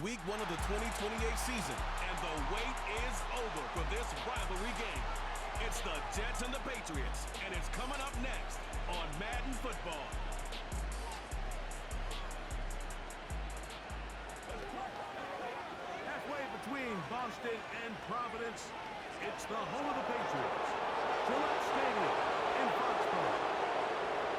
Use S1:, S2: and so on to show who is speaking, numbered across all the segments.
S1: Week 1 of the 2028 season, and the wait is over for this rivalry game. It's the Jets and the Patriots, and it's coming up next on Madden Football.
S2: Halfway between Boston and Providence, it's the home of the Patriots, Gillette Stadium in Foxborough.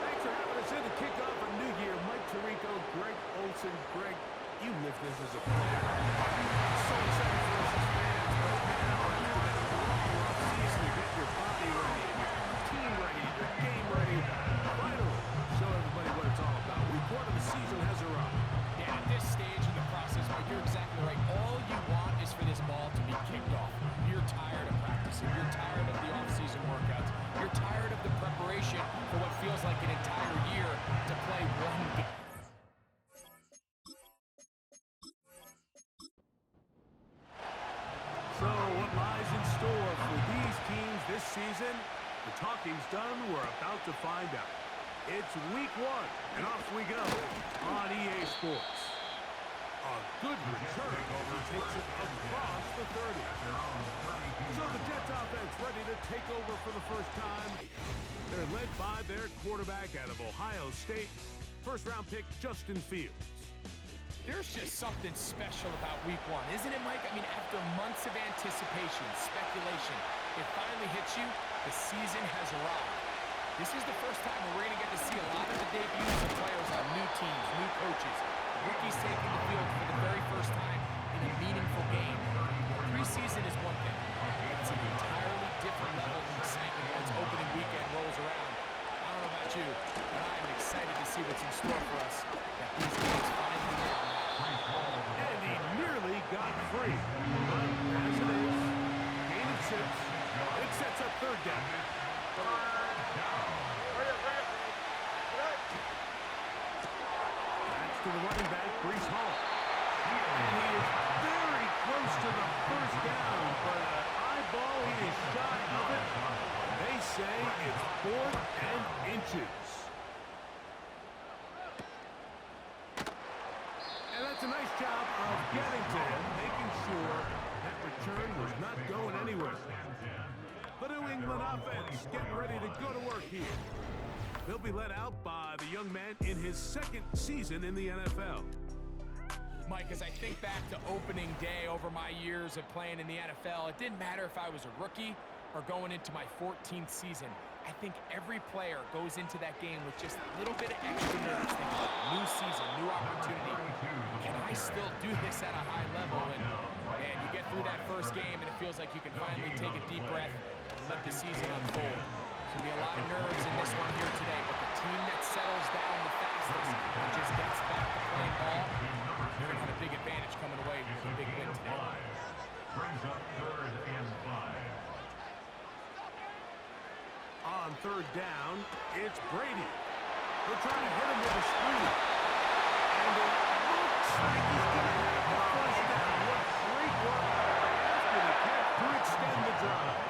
S2: Thanks for having us in to kick off a new year. Mike Tirico, Greg Olson. Greg, you lived this as a player. So excited for us as fans right now. After that long season, you get your body ready, your team ready, your game ready. Finally, show everybody what it's all about. Week 1 of the season has arrived.
S3: Yeah, at this stage in the process, Mike, you're exactly right. All you want is for this ball to be kicked off. You're tired of practicing. You're tired of the off-season workouts. You're tired of the preparation for what feels like an entire year to play one game.
S2: So what lies in store for these teams this season? The talking's done. We're about to find out. It's week 1, and off we go on EA Sports. A good return takes it across the 30. So the Jets offense ready to take over for the first time. They're led by their quarterback out of Ohio State, first-round pick Justin Fields.
S3: There's just something special about week 1, isn't it, Mike? I mean, after months of anticipation, speculation, it finally hits you. The season has arrived. This is the first time where we're going to get to see a lot of the debuts of players on new teams, new coaches, rookies taking the field for the very first time in a meaningful game. Preseason is one thing. It's an entirely different level of excitement once opening weekend rolls around. I don't know about you, but I'm excited to see what's in store for us. That these guys finally get on that.
S2: And he nearly got free. But as it is, gain of 6. It sets up third down. That's to the running back, Breece Hall. And he is very close to the first down, but an eyeball, he is shy of it. They say it's 4th and inches. And that's a nice job of getting to him, making sure that return was not going anywhere. The New England offense getting ready to go to work here. They'll be led out by the young man in his 2nd season in the NFL.
S3: Mike, as I think back to opening day over my years of playing in the NFL, it didn't matter if I was a rookie or going into my 14th season. I think every player goes into that game with just a little bit of extra nerves, thinking about new season, new opportunity. Can I still do this at a high level? And you get through that first game, and it feels like you can finally take a deep breath and let the season unfold. There's going to be a lot of nerves in this one here today, but the team that settles down the fastest and just gets back to playing ball, they're going to have a big advantage coming away with a big win today.
S4: Brings up 3rd and 5.
S2: On 3rd down, it's Brady. They're trying to hit him with a screen. And it looks like he's going to have the first down. What great work after the catch to extend the drive.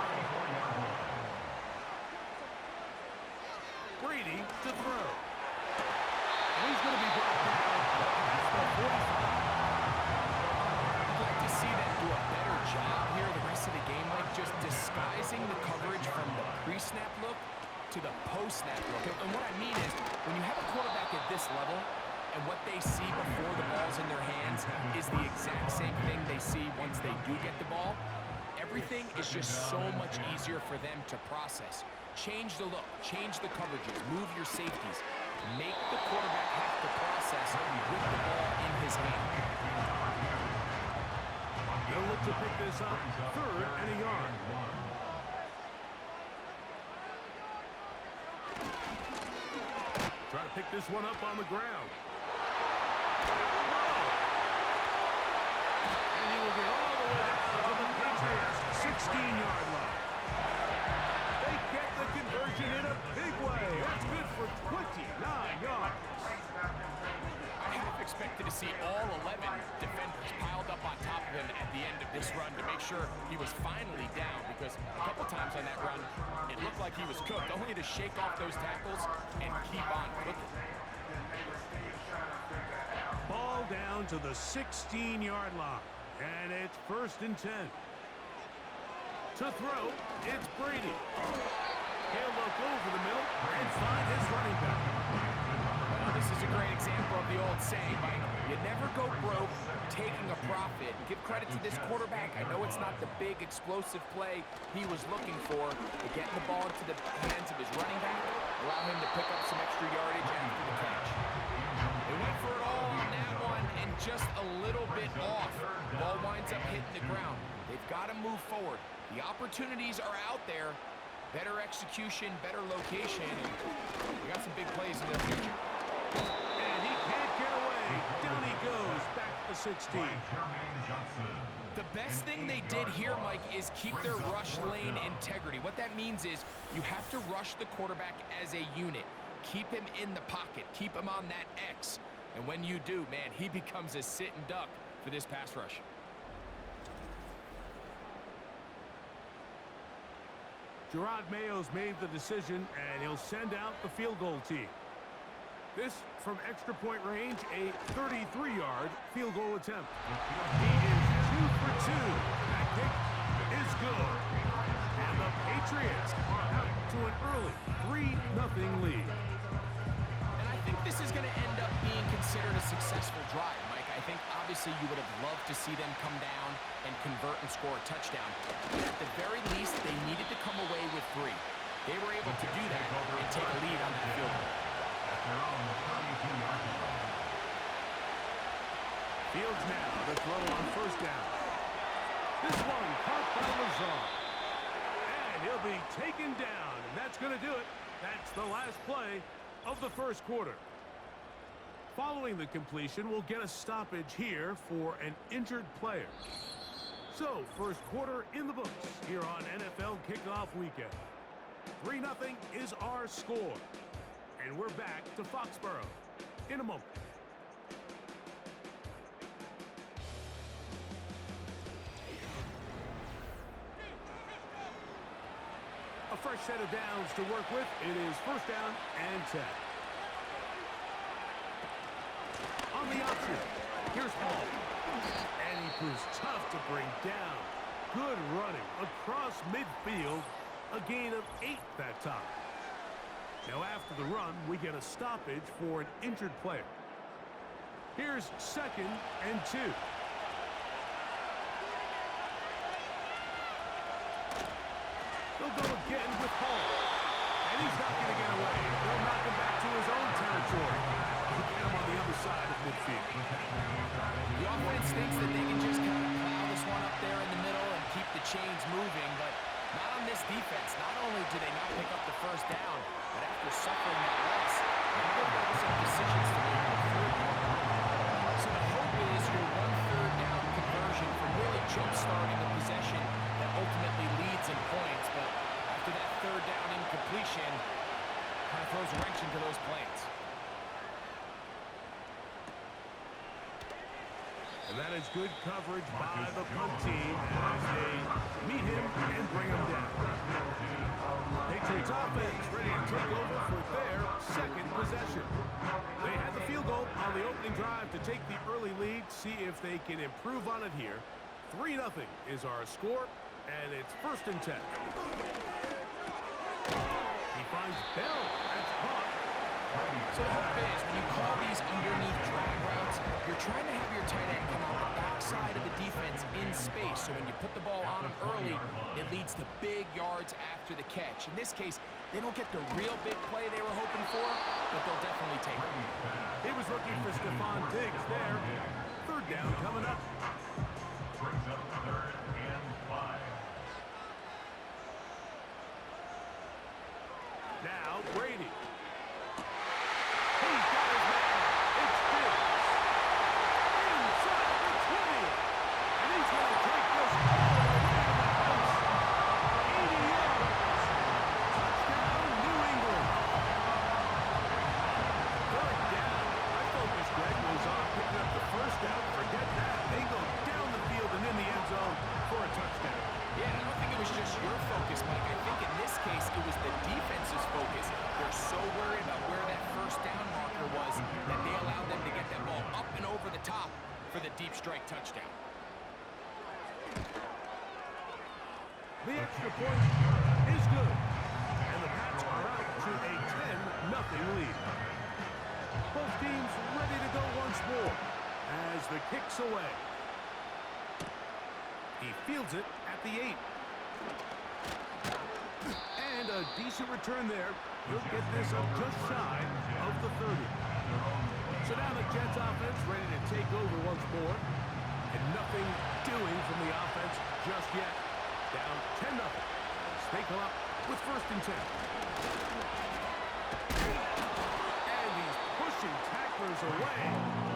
S2: Brady to throw. And he's going to be brought down at the 45.
S3: I'd like to see them do a better job here the rest of the game, like just disguising the coverage from the pre-snap look to the post-snap look. And what I mean is, when you have a quarterback at this level, and what they see before the ball's in their hands is the exact same thing they see once they do get the ball, everything is just so much easier for them to process. Change the look, change the coverages, move your safeties. Make the quarterback have to process with the ball in his hand.
S2: They'll look to pick this up 3rd and a yard. Try to pick this one up on the ground. And he will get all the way down to the Patriots' 16-yard line. They get the conversion in a big way. That's good for 29 yards.
S3: I half expected to see all 11 defenders piled up on top of him at the end of this run to make sure he was finally down, because a couple times on that run, it looked like he was cooked, only to shake off those tackles and keep on cooking.
S2: Ball down down to the 16-yard line. And it's 1st and 10. To throw, it's Brady. He'll look over the middle and find his running back.
S3: Well, this is a great example of the old saying, Mike. You never go broke taking a profit. Give credit to this quarterback. I know it's not the big explosive play he was looking for, but getting the ball into the hands of his running back, allow him to pick up some extra yardage after the catch. They went for it all on that one and just a little bit off. Ball winds up hitting the ground. They've got to move forward. The opportunities are out there. Better execution, better location, and we got some big plays in the future.
S2: And he can't get away. Down he goes, back to the 16.
S3: The best thing they did here, Mike, is keep their rush lane integrity. What that means is you have to rush the quarterback as a unit. Keep him in the pocket. Keep him on that X. And when you do, man, he becomes a sitting duck for this pass rush.
S2: Gerard Mayo's made the decision, and he'll send out the field goal team. This, from extra point range, a 33-yard field goal attempt. He is 2 for 2. That kick is good. And the Patriots are out to an early 3-0 lead.
S3: And I think this is going to end up being considered a successful drive, Mike. I think obviously you would have loved to see them come down and convert and score a touchdown. But at the very least, they needed to come away with 3. They were able to do that and take a lead on that field goal.
S2: Fields now the throw on 1st down. This one caught by Lazard. And he'll be taken down, and that's going to do it. That's the last play of the 1st quarter. Following the completion, we'll get a stoppage here for an injured player. So, 1st quarter in the books here on NFL Kickoff Weekend. 3-0 is our score. And we're back to Foxborough in a moment. A fresh set of downs to work with. It is 1st down and 10. On the option, here's Hall. And he proves tough to bring down. Good running across midfield. A gain of 8 that time. Now after the run, we get a stoppage for an injured player. Here's 2nd and 2. They'll go again with Hall. And he's not going to get away. They'll knock him back to his own territory. He'll get him on the other side of midfield.
S3: The offense thinks that they can just kind of plow this one up there in the middle and keep the chains moving, but not on this defense. Not only do they not pick up the 1st down, but after suffering that loss, now they've got some decisions to make on 3rd down. So the hope is your 1/3 down conversion from really jump-starting a possession that ultimately leads in points, but after that 3rd down incompletion, kind of throws a wrench into those plans.
S2: And that is good coverage by the punt team as they meet him and bring him down. Patriots offense ready to take over for their 2nd possession. They had the field goal on the opening drive to take the early lead, see if they can improve on it here. 3-0 is our score, and it's 1st and 10. He finds Bell. That's caught.
S3: So the hope is when you call these underneath drag routes, you're trying to have your tight end come out the backside of the defense in space. So when you put the ball on him early, it leads to big yards after the catch. In this case, they don't get the real big play they were hoping for, but they'll definitely take it.
S2: He was looking for Stephon Diggs there. 3rd down coming up.
S4: Brings up 3rd and 5.
S2: Now Brady. He's got his man. It's Diggs. Inside the 20. And he's going to take this all the way to the house. 80 yards. Touchdown, New England. 3rd down. I focused Greg was on picking up the 1st down. Forget that. They go The extra point is good. And the Pats are out to a 10-0 lead. Both teams ready to go once more as the kick's away. He fields it at the 8. And a decent return there. He'll get this up just shy of the 30. So now the Jets offense ready to take over once more. And nothing doing from the offense just yet. Down 10-0 as they come up with 1st and 10. And he's pushing tacklers away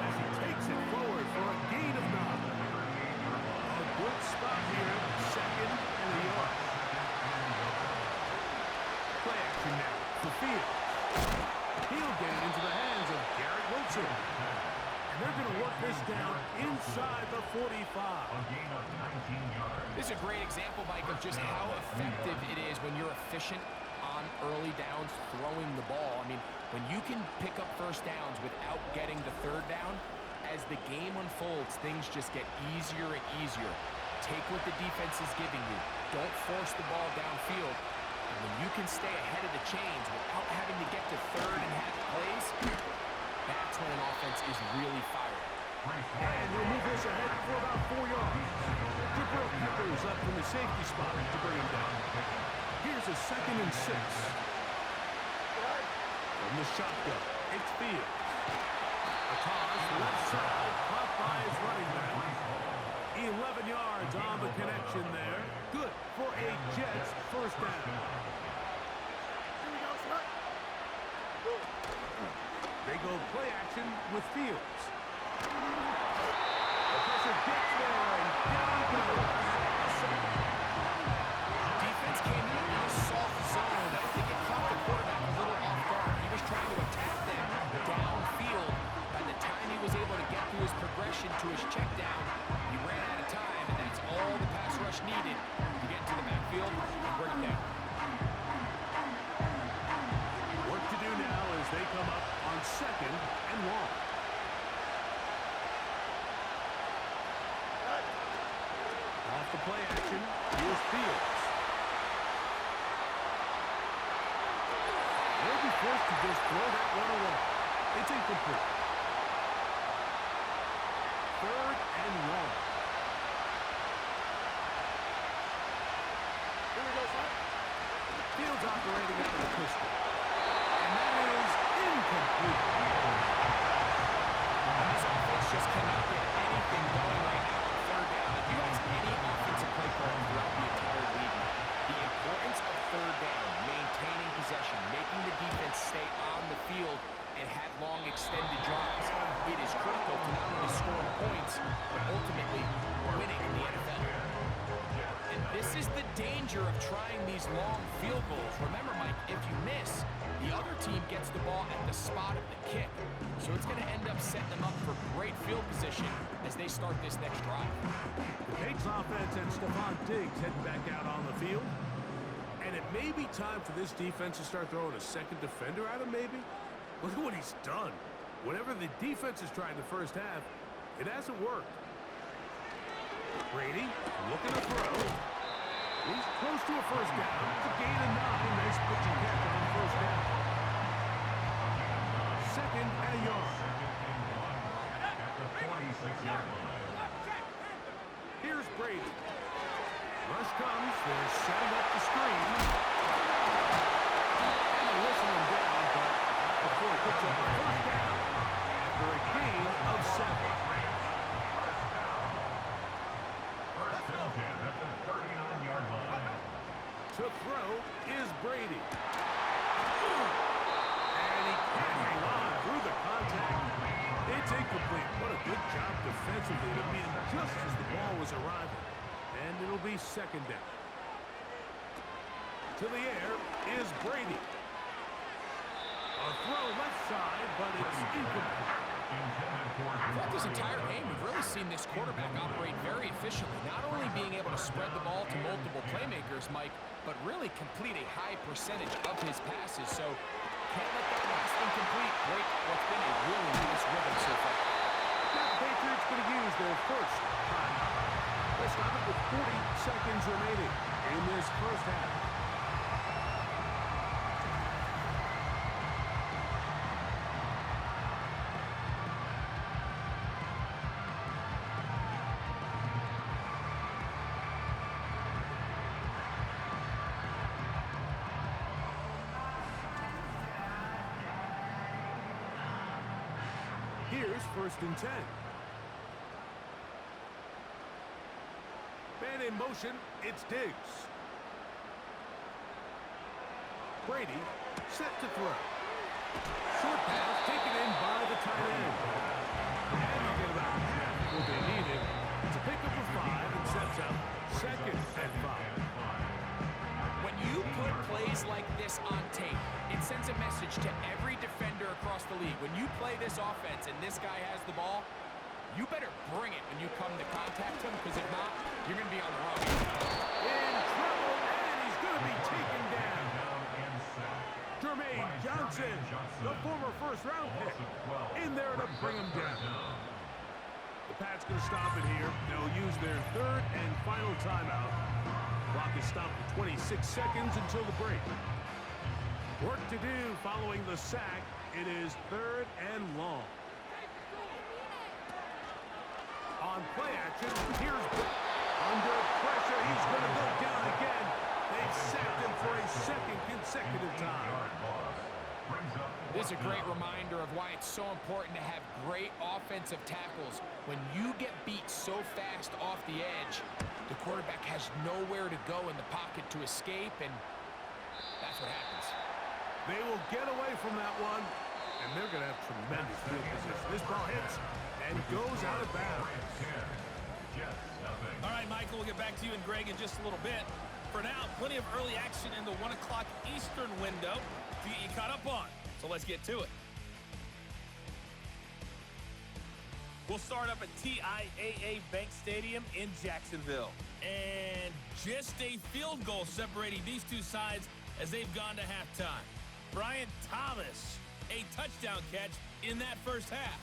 S2: as he takes it forward for a gain of 9. A good spot here, 2nd and a yard. Play action now for Fields. He'll get it into the hands of Garrett Wilson. And they're going to work this down inside the 45.
S4: A gain of 19 yards.
S3: This is a great example, Mike, of just how effective it is when you're efficient on early downs throwing the ball. I mean, when you can pick up 1st downs without getting the 3rd down, as the game unfolds, things just get easier and easier. Take what the defense is giving you. Don't force the ball downfield. And when you can stay ahead of the chains without having to get to 3rd and half plays, that's when an offense is really firing.
S2: And he'll move this ahead for about 4 yards. Jabril Peppers up from the safety spot to bring him down. Here's a 2nd and 6. From the shotgun, it's Fields. A toss left side, caught by his running back. 11 yards on the connection there. Good for a Jets 1st down. They go play action with Fields. The pressure gets there, and down he goes.
S3: Defense came in a soft zone. I think it caught the quarterback a little off guard. He was trying to attack them downfield. By the time he was able to get through his progression to his check down, he ran out of time, and that's all the pass rush needed to get into the backfield and bring it down.
S2: Work to do now as they come up on 2nd and long. Off the play action, here's Fields. They'll be forced to just throw that one away. It's incomplete. 3rd and long. Fields operating out of the pistol. And that is incomplete.
S3: And this offense just cannot get anything going right now on 3rd down. If you ask any offensive play caller throughout the entire league, the importance of 3rd down, maintaining possession, making the defense stay on the field and have long extended drives, it is critical to not only scoring points, but ultimately winning in the NFL. And this is the danger of trying these long field goals. Remember, Mike, if you miss, the other team gets the ball at the spot of the kick. So it's going to end up setting them up for great field position as they start this next drive.
S2: The Patriots offense and Stephon Diggs heading back out on the field. And it may be time for this defense to start throwing a 2nd defender at him, maybe. Look at what he's done. Whatever the defense has tried in the 1st half, it hasn't worked. Brady looking to throw. He's close to a 1st down. A gain of 9. Nice pitching catch on 1st down. 2nd and a yard.
S4: At the 46-yard line.
S2: Here's Brady. Rush comes. They're setting up the screen. And they're whistling down, but not before he picks up a 1st down after a gain of 7.
S4: First and 10 at the 39-yard line.
S2: To throw is Brady. And he can't hang on through the contact. It's incomplete. What a good job defensively to meet him just as the ball was arriving. And it'll be 2nd down. To the air is Brady. A throw left side, but it's incomplete.
S3: Throughout this entire game, we've really seen this quarterback operate very efficiently, not only being able to spread the ball to multiple playmakers, Mike, but really complete a high percentage of his passes. So can't let that last incomplete break what's been a really nice rhythm so far.
S2: Now the Patriots going to use their 1st timeout. Let's stop it with 40 seconds remaining. in this first half. Here's 1st and 10. Man in motion, it's Diggs. Brady set to throw. Short pass taken in by the tight end. And you get about half what they needed. It's a pickup of 5 and sets up 2nd and 5.
S3: When you put plays like this on tape, it sends a message to every defender across the league. When you play this offense and this guy has the ball, you better bring it when you come to contact him, because if not, you're going to be on the run.
S2: In trouble, and he's going to be taken down. Jermaine Johnson, the former first-round pick, in there to bring him down. The Pats going to stop it here. They'll use their 3rd and final timeout. Clock is stopped for 26 seconds until the break. Work to do following the sack. It is 3rd and long. On play action, here's Brett. Under pressure, he's going to go down again. They've sacked him for a 2nd consecutive time.
S3: This is a great reminder of why it's so important to have great offensive tackles. When you get beat so fast off the edge, the quarterback has nowhere to go in the pocket to escape, and that's what happens.
S2: They will get away from that one, and they're going to have tremendous field position. This ball hits and goes out of bounds.
S5: All right, Michael, we'll get back to you and Greg in just a little bit. For now, plenty of early action in the 1 o'clock Eastern window to get you caught up on. So let's get to it. We'll start up at TIAA Bank Stadium in Jacksonville. And just a field goal separating these two sides as they've gone to halftime. Brian Thomas, a touchdown catch in that first half.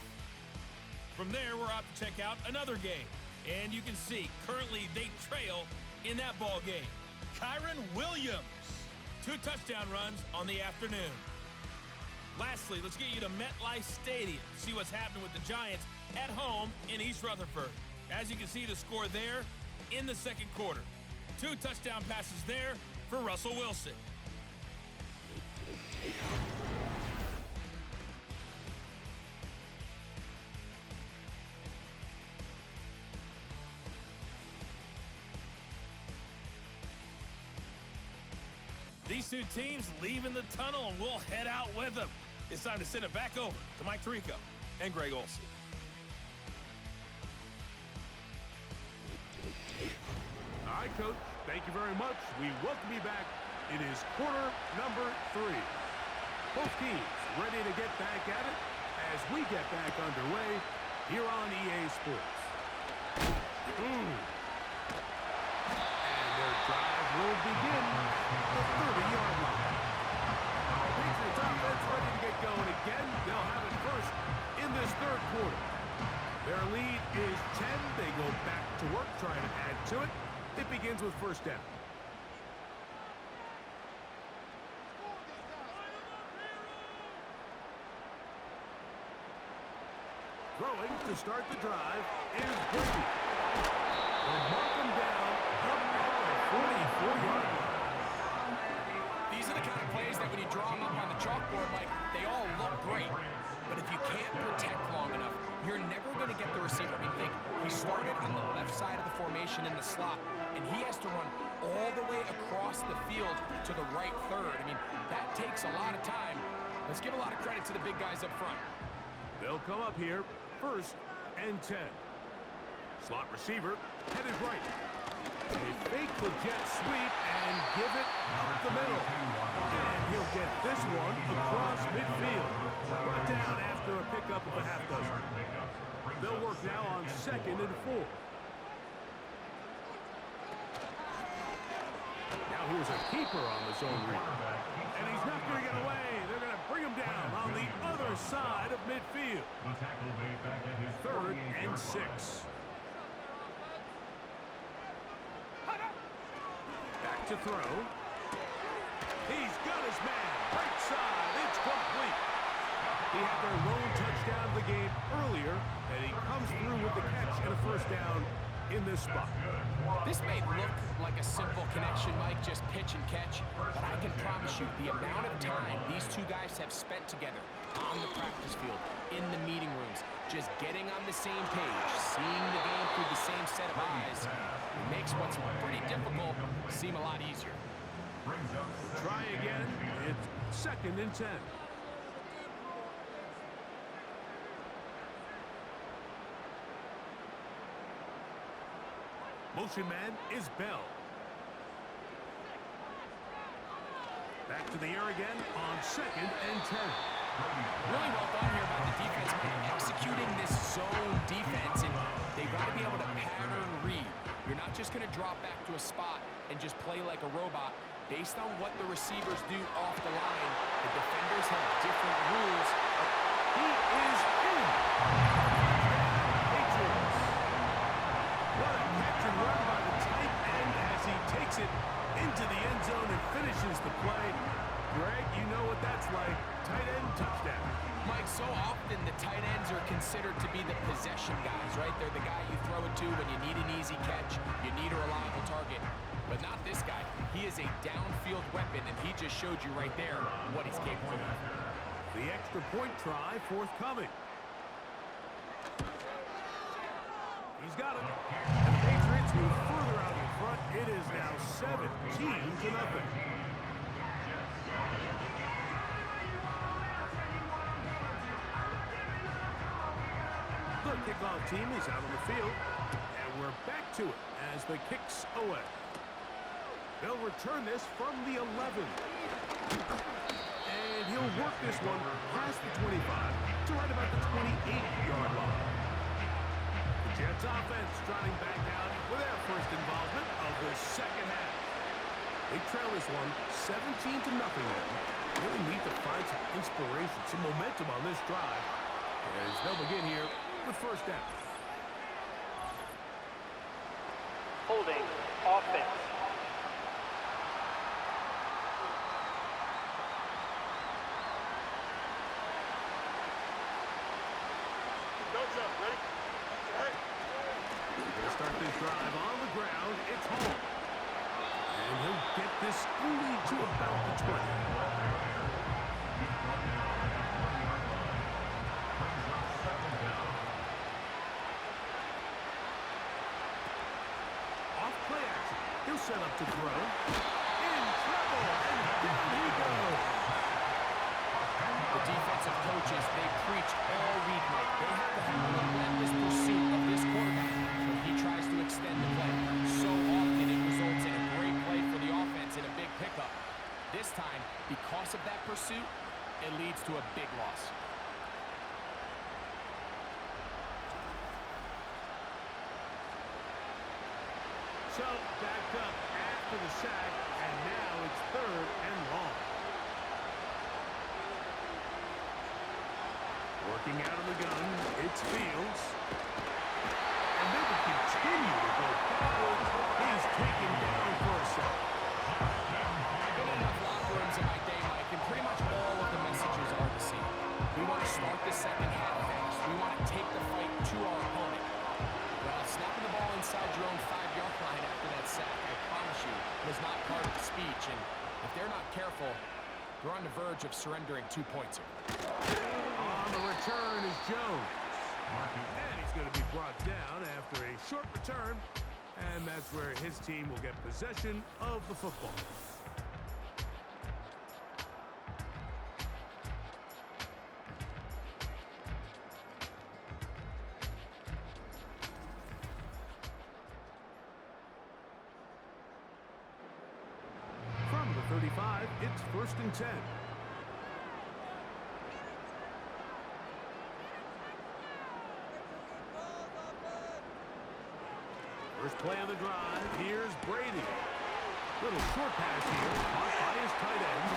S5: From there, we're out to check out another game. And you can see, currently they trail in that ball game. Kyron Williams, 2 touchdown runs on the afternoon. Lastly, let's get you to MetLife Stadium. See what's happening with the Giants at home in East Rutherford. As you can see, the score there in the 2nd quarter. 2 touchdown passes there for Russell Wilson. These two teams leaving the tunnel, and we'll head out with them. It's time to send it back over to Mike Tirico and Greg Olsen.
S2: All right, Coach, thank you very much. We welcome you back. It is quarter number 3. Both teams ready to get back at it as we get back underway here on EA Sports. And their drive will begin at the 30-yard line. Patriots offense ready to get going again. They'll have it first in this 3rd quarter. Their lead is 10. They go back to work trying to add to it. It begins with 1st down. Throwing to start the drive is Brady. They'll mark him down up at the 44-yard line.
S3: These are the kind of plays that when you draw them up on the chalkboard, like, they all look great. But if you can't protect long enough, you're never going to get the receiver. I mean, think, he started on the left side of the formation in the slot, and he has to run all the way across the field to the right third. I mean, that takes a lot of time. Let's give a lot of credit to the big guys up front.
S2: They'll come up here, 1st and 10. Slot receiver, headed right. They fake the jet sweep and give it up the middle. And he'll get this one across midfield. Brought down after a pickup of a half dozen. They'll work now on 2nd and 4. Now here's a keeper on the zone read. And he's not going to get away. They're going to bring him down on the other side of midfield. 3rd and 6. Back to throw. He's got his man. Right side. It's complete. He had their lone touchdown of the game earlier, and he comes through with the catch and a first down in this spot.
S3: This may look like a simple connection, Mike, just pitch and catch, but I can promise you the amount of time these two guys have spent together on the practice field, in the meeting rooms, just getting on the same page, seeing the game through the same set of eyes, it makes what's pretty difficult seem a lot easier.
S2: Try again. It's 2nd and 10. Motion man is Bell. Back to the air again on 2nd and 10.
S3: Really well done here by the defense, executing this zone defense, and they've got to be able to pattern read. You're not just going to drop back to a spot and just play like a robot. Based on what the receivers do off the line, the defenders have different rules.
S2: He is in. Patriots. What a catch and run by the tight end as he takes it into the end zone and finishes the play. Greg, you know what that's like. Tight end touchdown.
S3: Mike, so often the tight ends are considered to be the possession guys, right? They're the guy you throw it to when you need an easy catch, you need a reliable target. But not this guy. He is a downfield weapon, and he just showed you right there what he's capable of.
S2: The extra point try forthcoming. He's got it. The Patriots move further out in front. It is now 17-0. The kickoff team is out on the field, and we're back to it as the kick's away. They'll return this from the 11. And he'll work this one past the 25 to right about the 28-yard line. The Jets offense trotting back out for their first involvement of the second half. They trail this one 17-0 now. Really need to find some inspiration, some momentum on this drive as they'll begin here with first down.
S6: Holding offense.
S2: They'll start this drive on the ground. It's home. And he'll get this only to about the 20. Off play action. He'll set up to throw. In trouble. And down he goes.
S3: The defensive coaches, they preach all week, Mike. They have to have a relentless pursuit of this quarterback when he tries to extend the play. So often it results in a great play for the offense and a big pickup. This time, because of that pursuit, it leads to a big loss.
S2: So, backed up after the sack, and now it's 3rd and long. Working out of the gun, it's Fields. And they will continue to go backwards. He's taken down for a sack.
S3: I've been in enough locker rooms in my day, Mike, and pretty much all of the messages are the same. We want to start the second half fast. We want to take the fight to our opponent. Well, snapping the ball inside your own 5-yard line after that sack, I promise you, was not part of the speech. And if they're not careful, they're on the verge of surrendering 2 points here.
S2: On the return is Jones. And he's going to be brought down after a short return. And that's where his team will get possession of the football. From the 35, it's 1st and 10. First play of the drive. Here's Brady. Little short pass here. Caught by his tight end.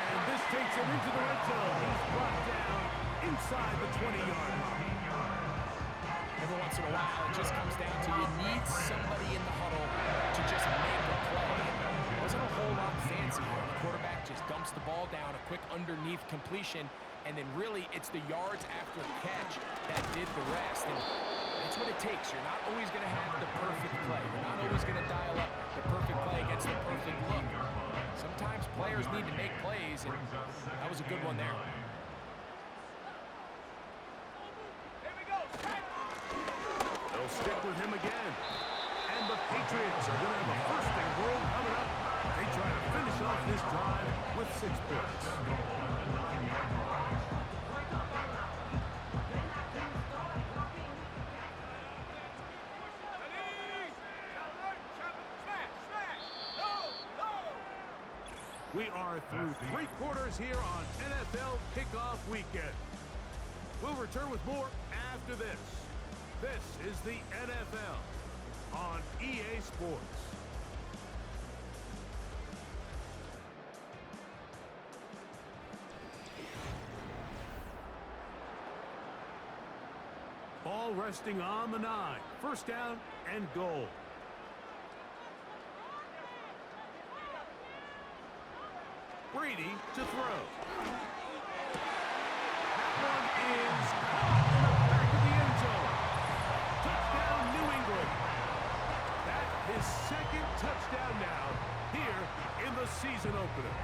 S2: And this takes him into the red zone. He's brought down inside the 20-yard line.
S3: Every once in a while, it just comes down to you need somebody in the huddle to just make a play. whole lot fancy here. The quarterback just dumps the ball down, a quick underneath completion, and then really it's the yards after the catch that did the rest. And that's what it takes. You're not always going to have the perfect play. You're not always going to dial up the perfect play against the perfect look. Sometimes players need to make plays, and that was a good one there.
S2: They'll stick with him again. And the Patriots are going to have a first and goal coming up. They try to finish off this drive with 6 points. We are through 3 quarters here on NFL Kickoff Weekend. We'll return with more after this. This is the NFL on EA Sports. Ball resting on the 9. First down and goal. Brady to throw. That one is caught in the back of the end zone. Touchdown, New England. That's his second touchdown now here in the season opener.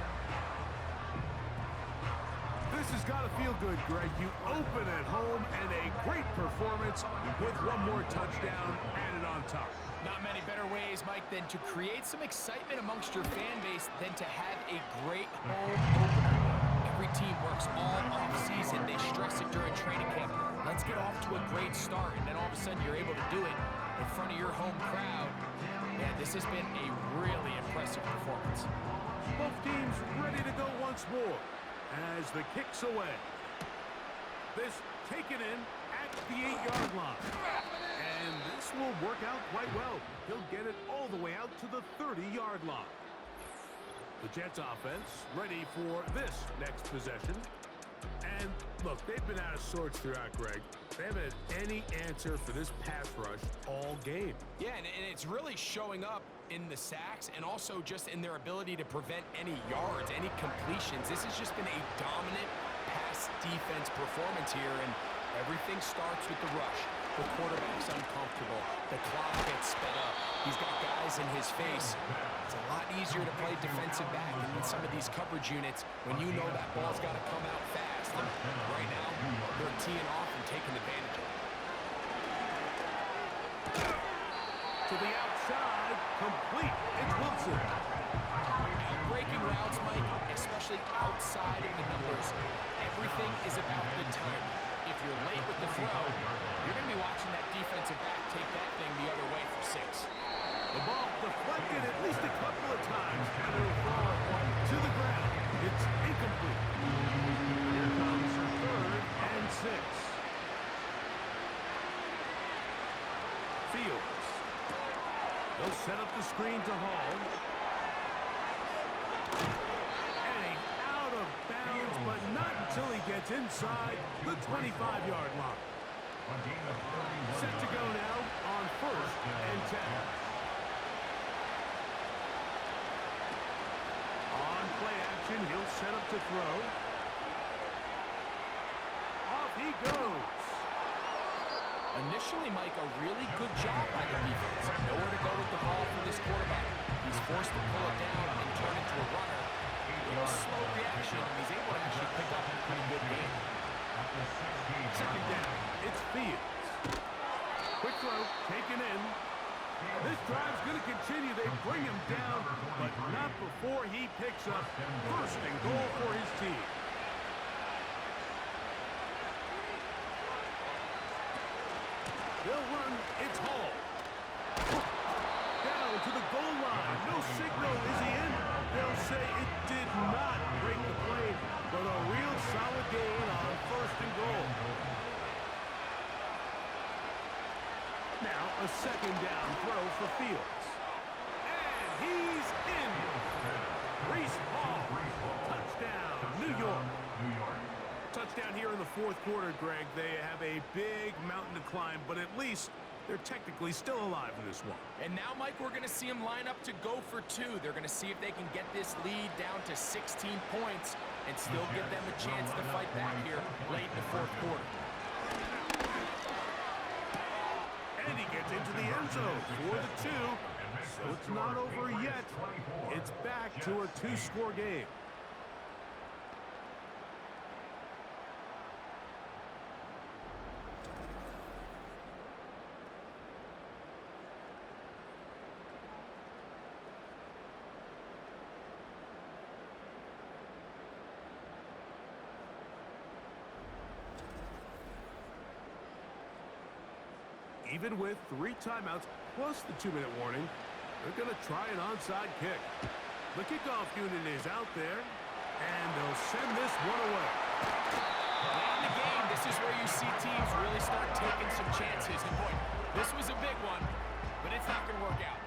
S2: This has got to feel good, Greg. You open at home and a great performance with one more touchdown added on top.
S3: Not many better ways, Mike, than to create some excitement amongst your fan base than to have a great home opener. Every team works all off-season. They stress it during training camp. Let's get off to a great start, and then all of a sudden you're able to do it in front of your home crowd. Man, this has been a really impressive performance.
S2: Both teams ready to go once more as the kick's away. This taken in at the 8-yard line. And this will work out quite well. He'll get it all the way out to the 30-yard line. The Jets offense ready for this next possession. And look, they've been out of sorts throughout, Greg. They haven't had any answer for this pass rush all game.
S3: Yeah, and it's really showing up in the sacks and also just in their ability to prevent any yards, any completions. This has just been a dominant pass defense performance here, and everything starts with the rush. The quarterback's uncomfortable. The clock gets sped up. He's got guys in his face. It's a lot easier to play defensive back in some of these coverage units when you know that ball's got to come out fast. And right now, they're teeing off and taking advantage of it.
S2: To the outside, complete. It's Wilson.
S3: Breaking routes, Mike, especially outside of the numbers, everything is about the time. If you're late with the throw, you're going to be watching that defensive back take that thing the other way for 6.
S2: The ball deflected at least a couple of times, and it'll fall to the ground. It's incomplete. Here comes 3rd and 6. Fields. They'll set up the screen to Hall. And out of bounds, but not until he gets inside the 25-yard line. Set to go now on 1st and 10. On play action, he'll set up to throw. Off he goes.
S3: Initially, Mike, a really good job by the defense. Nowhere to go with the ball for this quarterback. He's forced to pull it down and turn it to a runner. A little slow reaction, and he's able to actually pick up a pretty good game.
S2: Second down, it's Fields. Quick throw, taken in. This drive's going to continue. They bring him down, but not before he picks up first and goal for his team. They'll run, it's Hall. Down to the goal line. No signal. Is he in? They'll say it did not break the play, but a real solid gain on 1st and goal. Now a 2nd down throw for Fields. And he's in. Reese Hall. Touchdown, New York. Touchdown here in the 4th quarter, Greg. They have a big mountain to climb, but at least They're technically still alive in this one.
S3: And now, Mike, we're going to see them line up to go for two. They're going to see if they can get this lead down to 16 points and still give them a chance to fight back here late in the fourth quarter.
S2: And he gets into the end zone for the two. So it's not over yet. It's back to a two-score game. Even with 3 timeouts plus the 2-minute warning, they're going to try an onside kick. The kickoff unit is out there, and they'll send this one away.
S3: Late in the game, this is where you see teams really start taking some chances. And boy, this was a big one, but it's not going to work out.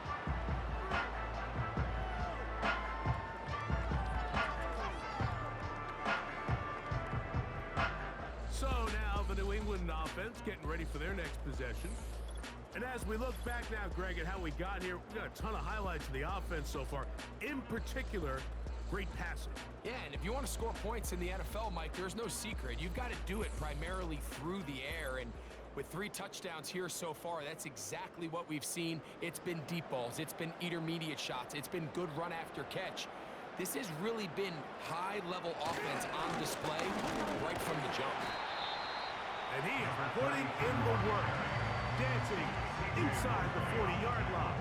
S2: So now the New England offense getting ready for their next possession. And as we look back now, Greg, at how we got here, we got a ton of highlights of the offense so far. In particular, great passing.
S3: Yeah, and if you want to score points in the NFL, Mike, there's no secret. You've got to do it primarily through the air. And with 3 touchdowns here so far, that's exactly what we've seen. It's been deep balls. It's been intermediate shots. It's been good run after catch. This has really been high-level offense on display right from the jump.
S2: And he is putting in the work. Dancing inside the 40-yard line.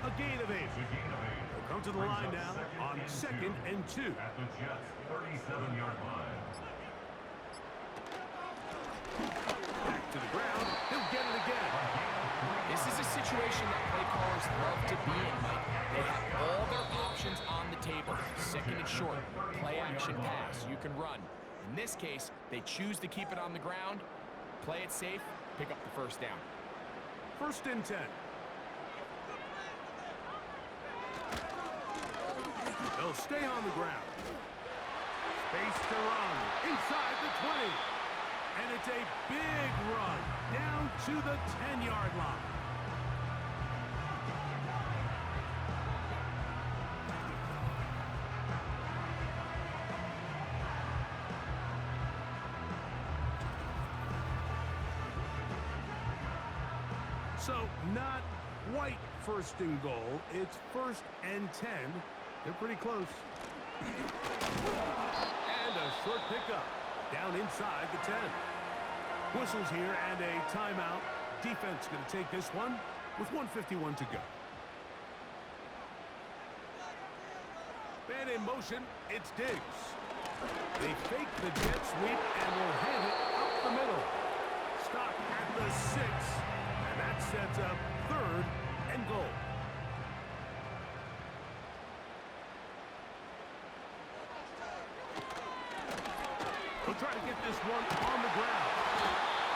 S2: A gain of 8. They'll come to the line now on 2nd and 2.
S4: At the Jets' 37-yard line.
S2: Back to the ground. He'll get it again.
S3: This is a situation that play callers love to be in, Mike. They have all their options on the table. 2nd and short, play action pass. You can run. In this case, they choose to keep it on the ground, play it safe, pick up the first down.
S2: 1st and 10. They'll stay on the ground. Space to run inside the 20. And it's a big run down to the 10-yard line. So, not quite 1st and goal. It's 1st and 10. They're pretty close. And a short pickup down inside the 10. Whistles here and a timeout. Defense going to take this one with 1:51 to go. Man in motion, it's Diggs. They fake the jet sweep and will hand it up the middle. Stop at the 6. And that sets up 3rd and goal. He'll try to get this one on the ground.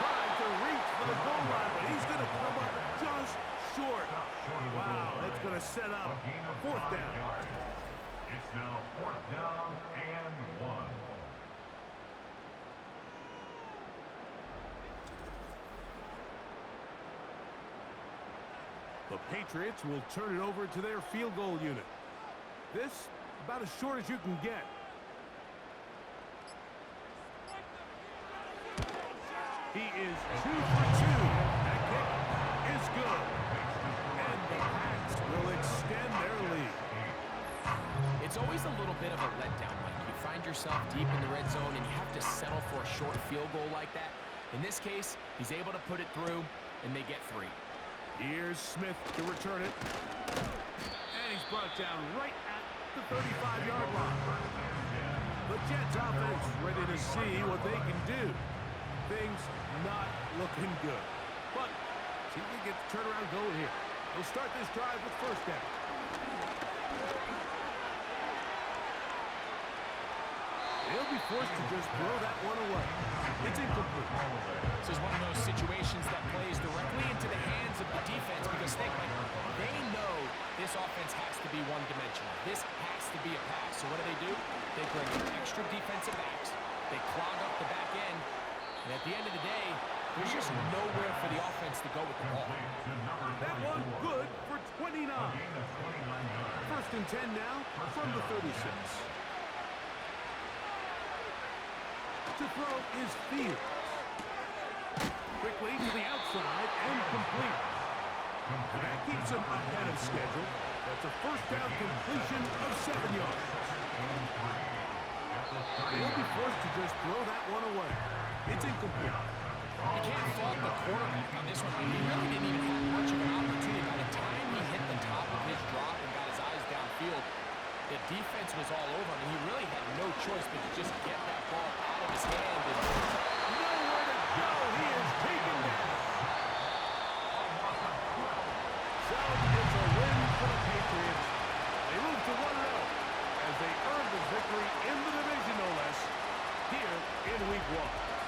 S2: Trying to reach for the goal line, but he's going to come up just short. Wow, that's going to set up 4th down.
S4: It's now 4th down and 1.
S2: The Patriots will turn it over to their field goal unit. This, about as short as you can get. He is 2 for 2. That kick is good. And the Pats will extend their lead.
S3: It's always a little bit of a letdown, Mike. You find yourself deep in the red zone and you have to settle for a short field goal like that. In this case, he's able to put it through, and they get 3.
S2: Here's Smith to return it. And he's brought down right at the 35-yard line. The Jets offense ready to see what they can do. Things not looking good. But see if they get the turnaround going here. They'll start this drive with 1st down. They'll be forced to just throw that one away. It's incomplete.
S3: This is one of those situations that plays directly into the hands of the defense because they know this offense has to be one-dimensional. This has to be a pass. So what do? They bring in extra defensive backs. They clog up the back end. And at the end of the day, There's just nowhere for the offense to go with the ball.
S2: That one good for 29. First and 10 now from the 36. To throw is Fields. Quickly to the outside and complete. And that keeps him ahead of schedule. That's a first down completion of 7 yards. He'll be forced to just throw that one away. It's incomplete.
S3: You can't fault the quarterback on this one. He really didn't even have much of an opportunity. By the time he hit the top of his drop and got his eyes downfield, the defense was all over him, and he really had no choice but to just get that ball out of his hand. And
S2: nowhere to go. He is taken down. So it's a win for the Patriots. They move to 1-0 as they earn the victory in the division, no less, here in Week 1.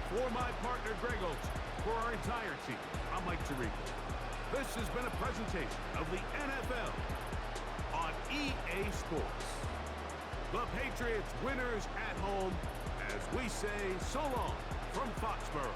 S2: For my partner, Greg Olson, for our entire team, I'm Mike Tirico. This has been a presentation of the NFL on EA Sports. The Patriots winners at home as we say so long from Foxborough.